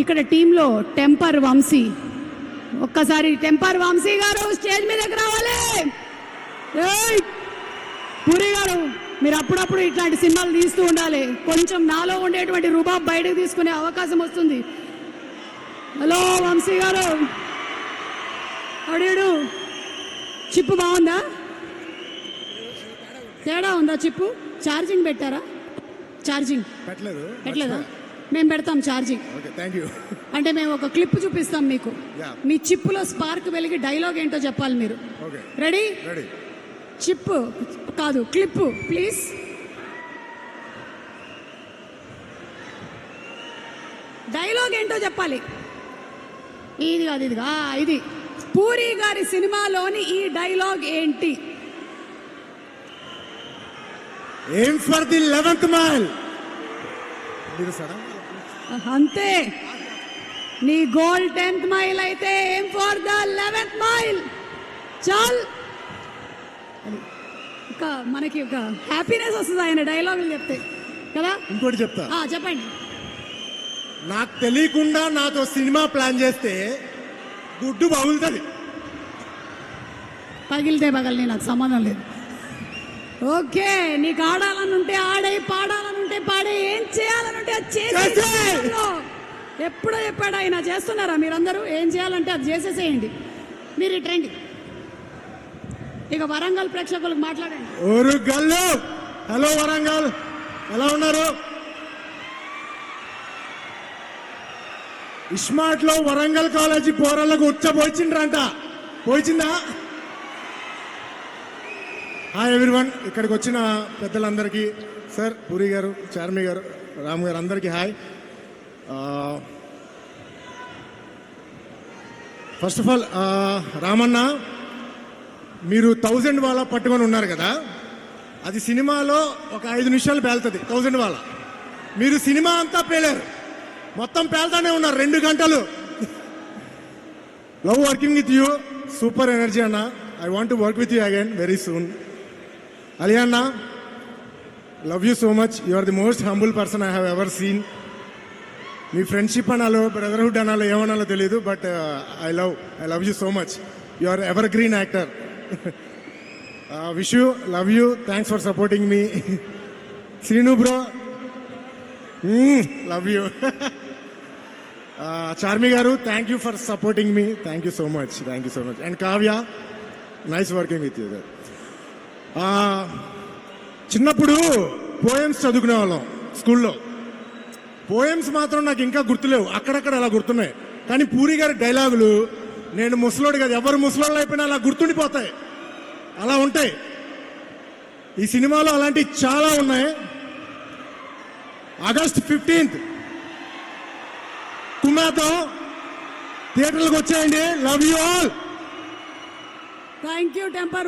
ఇక్కడ టీంలో టెంపర్ వంశీ, ఒక్కసారి టెంపర్ వంశీ గారు స్టేజ్ మీదకి రావాలి. పూరి గారు మీరు అప్పుడప్పుడు ఇట్లాంటి సినిమాలు తీస్తూ ఉండాలి, కొంచెం నాలో ఉండేటువంటి రుబాబ్ బయటకు తీసుకునే అవకాశం వస్తుంది. హలో వంశీ గారు, అడిగాడు చిప్పు బాగుందా? తేడా ఉందా? చిప్పు ఛార్జింగ్ పెట్టారా? ఛార్జింగ్ పెట్టలేదా? మేము పెడతాం ఛార్జింగ్. అంటే మేము ఒక క్లిప్ చూపిస్తాం మీకు, మీ చిప్పులో స్పార్క్ వెలిగి డైలాగ్ ఏంటో చెప్పాలి మీరు. రెడీ? చిప్పు కాదు, క్లిప్ ప్లీజ్. డైలాగ్ ఏంటో చెప్పాలి. ఇది కాదు, ఇది పూరి గారి సినిమాలోని ఈ డైలాగ్ ఏంటి? Aim for the 11th mile. అంతే, నీ గోల్ 10th మైల్ అయితే aim for the 11th mile. చాల్, ఇంకా మనకి ఒక హ్యాపీనెస్ వస్తుంది ఆయన డైలాగులు చెప్తే కదా. ఇంకోటి చెప్తా, చెప్పండి. నాకు తెలియకుండా నాతో సినిమా ప్లాన్ చేస్తే గుడ్డు పగులుతుంది. పగిలితే పగలని నాకు సంబంధం లేదు. ఓకే, నీకు ఆడాలనుంటే ఆడే, పాడాలనుంటే పాడే, ఏం చేయాలనుంటే అది చేసే. ఎప్పుడో చెప్పాడు ఆయన, చేస్తున్నారా మీరందరూ? ఏం చేయాలంటే అది చేసేసేయండి. మీరు ఇటు రండి, ఇక వరంగల్ ప్రేక్షకులకు మాట్లాడండి. హలో వరంగల్, ఎలా ఉన్నారు? ఇస్మార్ట్ లో వరంగల్ కాలేజీ పోరాళ్ళకు పోయించిండ్రంట, పోయించిందా? హాయ్ ఎవ్రీవన్, ఇక్కడికి వచ్చిన పెద్దలందరికీ, సార్ పూరి గారు, చార్మి గారు, రామ్ గారు, అందరికీ hi. First of all Ramanna, మీరు 1000 వాళ్ళ పట్టుకొని ఉన్నారు కదా, అది సినిమాలో ఒక 5 నిమిషాలు పేలుతుంది. 1000 వాళ్ళ మీరు సినిమా అంతా పేలారు, మొత్తం పేల్తానే ఉన్నారు 2 గంటలు. Love working with you, super energy అన్న. I want to work with you again very soon. అలియాన్న, love you so much. You are the most humble person I have ever seen. మీ ఫ్రెండ్షిప్ అనాలో, brotherhood అనాలో, ఏమనాలో తెలియదు, but I love you so much. You are evergreen actor. Wish you, love you, thanks for supporting me. Srinu bro, love you. Charmi garu, thank you for supporting me, thank you so much, thank you so much. And Kavya, nice working with you. చిన్నప్పుడు poems చదువుకునే వాళ్ళం స్కూల్లో. Poems మాత్రం నాకు ఇంకా గుర్తులేవు, అక్కడక్కడ అలా గుర్తున్నాయి. కానీ పూరి గారి డైలాగులు నేను ముసలోడు కదా, ఎవరు ముసలోళ్ళు అయిపోయినా అలా గుర్తుండిపోతాయి, అలా ఉంటాయి. ఈ సినిమాలో అలాంటివి చాలా ఉన్నాయి. ఆగస్ట్ 15th కుమ్మేద్దాం, థియేటర్లకు వచ్చేయండి. Love you all. Thank you temper